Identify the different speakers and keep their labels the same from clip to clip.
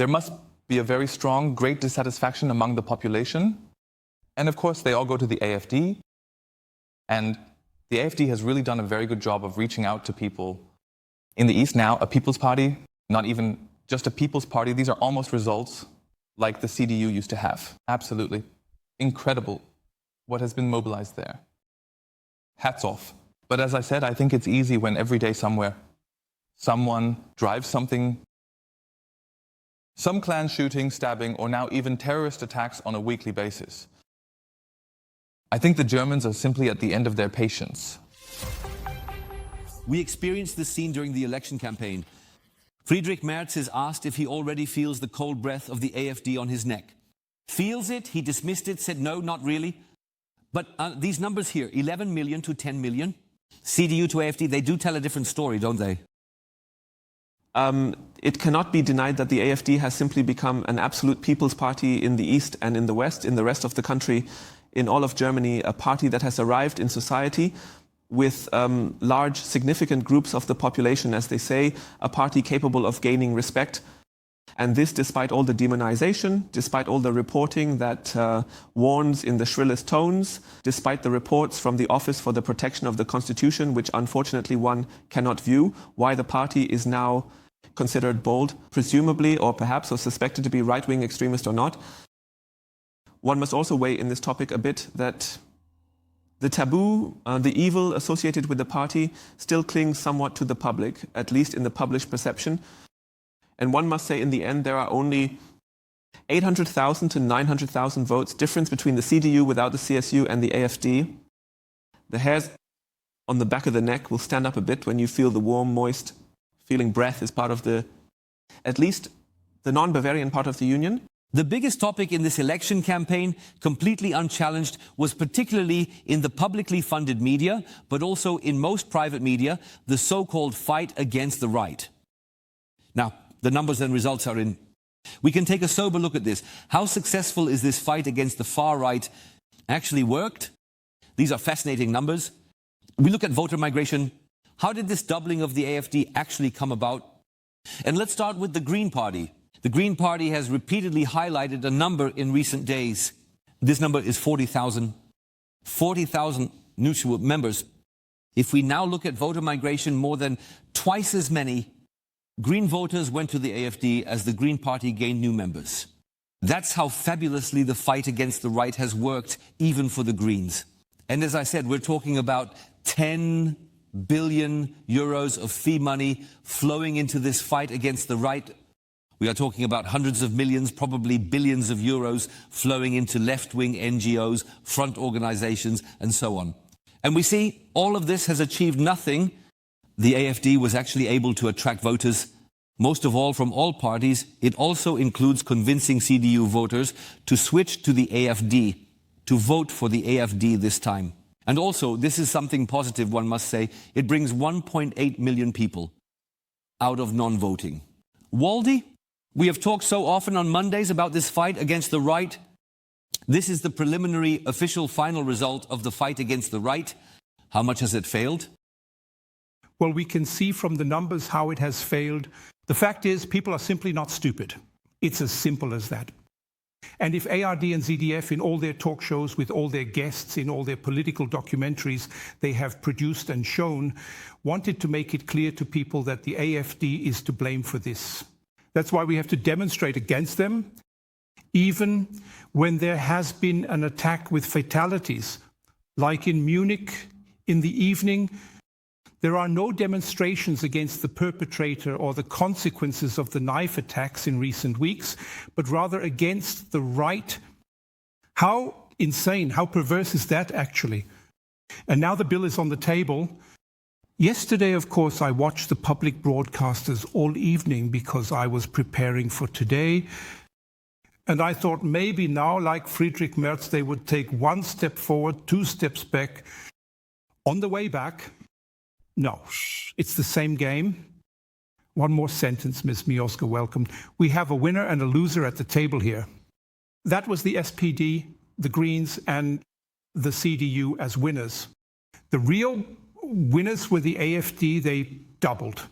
Speaker 1: There must be a very strong, great dissatisfaction among the population. And of course, they all go to the AfD. And the AfD has really done a very good job of reaching out to people in the East now. A People's Party, not even just a People's Party. These are almost results like the CDU used to have. Absolutely incredible what has been mobilized there. Hats off. But as I said, I think it's easy when every day somewhere someone drives something, some clan shooting, stabbing, or now even terrorist attacks on a weekly basis. I think the Germans are simply at the end of their patience.
Speaker 2: We experienced this scene during the election campaign. Friedrich Merz is asked if he already feels the cold breath of the AfD on his neck. Feels it, he dismissed it, said no, not really. But these numbers here, 11 million to 10 million, CDU to AfD, they do tell a different story, don't they?
Speaker 3: It cannot be denied that the AfD has simply become an absolute people's party in the East and in the West, in the rest of the country, in all of Germany, a party that has arrived in society with large, significant groups of the population, as they say, a party capable of gaining respect. And this despite all the demonization, despite all the reporting that warns in the shrillest tones, despite the reports from the Office for the Protection of the Constitution, which unfortunately one cannot view, why the party is now considered bold, presumably or perhaps or suspected to be right-wing extremist or not. One must also weigh in this topic a bit that the taboo, the evil associated with the party still clings somewhat to the public, at least in the published perception. And one must say in the end there are only 800,000 to 900,000 votes difference between the CDU without the CSU and the AfD. The hairs on the back of the neck will stand up a bit when you feel the warm, moist feeling breath is part of the, at least the non-Bavarian part of the union.
Speaker 2: The biggest topic in this election campaign, completely unchallenged, was particularly in the publicly funded media, but also in most private media, the so-called fight against the right. Now, the numbers and results are in. We can take a sober look at this. How successful is this fight against the far right actually worked? These are fascinating numbers. We look at voter migration. How did this doubling of the AfD actually come about? And let's start with the Green Party. The Green Party has repeatedly highlighted a number in recent days. This number is 40,000. 40,000 new members. If we now look at voter migration, more than twice as many Green voters went to the AfD as the Green Party gained new members. That's how fabulously the fight against the right has worked, even for the Greens. And as I said, we're talking about 10 billion euros of fee money flowing into this fight against the right. We are talking about hundreds of millions, probably billions of euros flowing into left-wing NGOs, front organizations, and so on. And we see all of this has achieved nothing. The AfD was actually able to attract voters, most of all from all parties. It also includes convincing CDU voters to switch to the AfD, to vote for the AfD this time. And also, this is something positive, one must say, it brings 1.8 million people out of non-voting. Waldy? We have talked so often on Mondays about this fight against the right. This is the preliminary official final result of the fight against the right. How much has it failed?
Speaker 4: Well, we can see from the numbers how it has failed. The fact is, people are simply not stupid. It's as simple as that. And if ARD and ZDF, in all their talk shows, with all their guests, in all their political documentaries they have produced and shown, wanted to make it clear to people that the AfD is to blame for this. That's why we have to demonstrate against them, even when there has been an attack with fatalities, like in Munich in the evening. There are no demonstrations against the perpetrator or the consequences of the knife attacks in recent weeks, but rather against the right. How insane, how perverse is that actually? And now the bill is on the table. Yesterday, of course, I watched the public broadcasters all evening because I was preparing for today. And I thought maybe now, like Friedrich Merz, they would take one step forward, two steps back. On the way back, no, it's the same game. One more sentence, Ms. Mioska, welcome. We have a winner and a loser at the table here. That was the SPD, the Greens, and the CDU as winners. The real winners were the AfD, they doubled.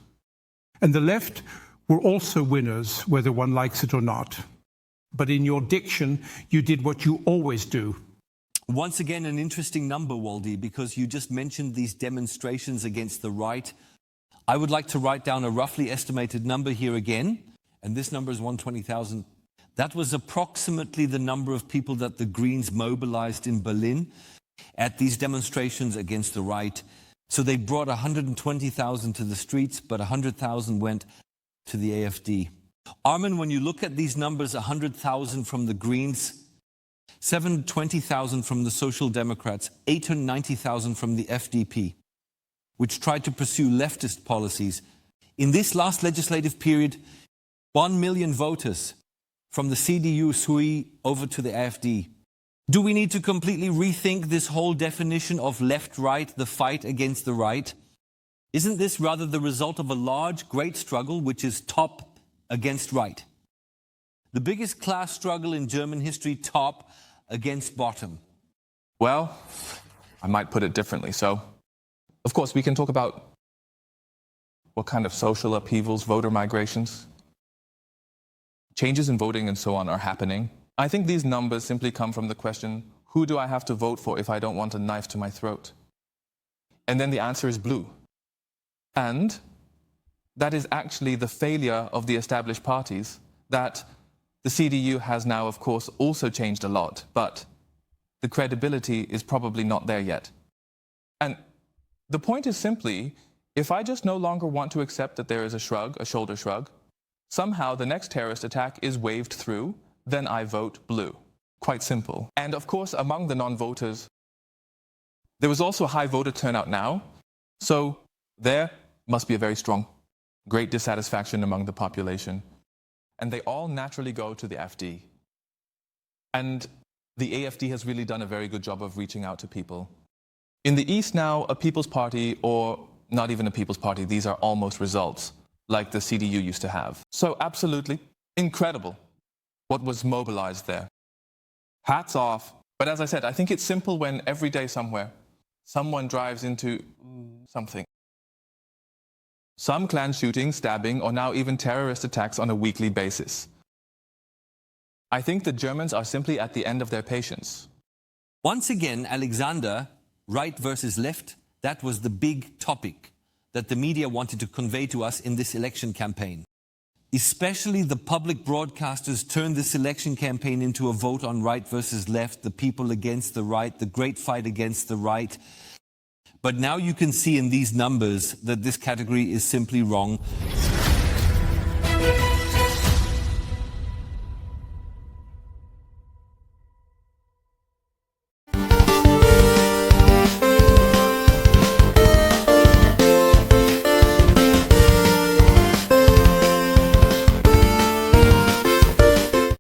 Speaker 4: And the left were also winners, whether one likes it or not. But in your diction, you did what you always do.
Speaker 2: Once again, an interesting number, Waldy, because you just mentioned these demonstrations against the right. I would like to write down a roughly estimated number here again, and this number is 120,000. That was approximately the number of people that the Greens mobilized in Berlin at these demonstrations against the right. So they brought 120,000 to the streets, but 100,000 went to the AfD. Armin, when you look at these numbers, 100,000 from the Greens, 720,000 from the Social Democrats, 890,000 from the FDP, which tried to pursue leftist policies. In this last legislative period, 1 million voters from the CDU over to the AfD. Do we need to completely rethink this whole definition of left-right, the fight against the right? Isn't this rather the result of a large, great struggle, which is top against right? The biggest class struggle in German history, top against bottom.
Speaker 1: Well, I might put it differently. So, of course, we can talk about what kind of social upheavals, voter migrations, changes in voting and so on are happening. I think these numbers simply come from the question, who do I have to vote for if I don't want a knife to my throat? And then the answer is blue. And that is actually the failure of the established parties, that the CDU has now, of course, also changed a lot, but the credibility is probably not there yet. And the point is simply, if I just no longer want to accept that there is a shrug, a shoulder shrug, somehow the next terrorist attack is waved through, then I vote blue. Quite simple. And of course, among the non-voters, there was also a high voter turnout now, so there must be a very strong, great dissatisfaction among the population. And they all naturally go to the AfD. And the AfD has really done a very good job of reaching out to people. In the East now, a People's Party, or not even a People's Party, these are almost results, like the CDU used to have. So absolutely incredible what was mobilized there. Hats off. But as I said, I think it's simple when every day somewhere, someone drives into something. Some clan shooting, stabbing, or now even terrorist attacks on a weekly basis. I think the Germans are simply at the end of their patience.
Speaker 2: Once again, Alexander, right versus left, that was the big topic that the media wanted to convey to us in this election campaign. Especially the public broadcasters turned this election campaign into a vote on right versus left, the people against the right, the great fight against the right. But now you can see in these numbers that this category is simply wrong.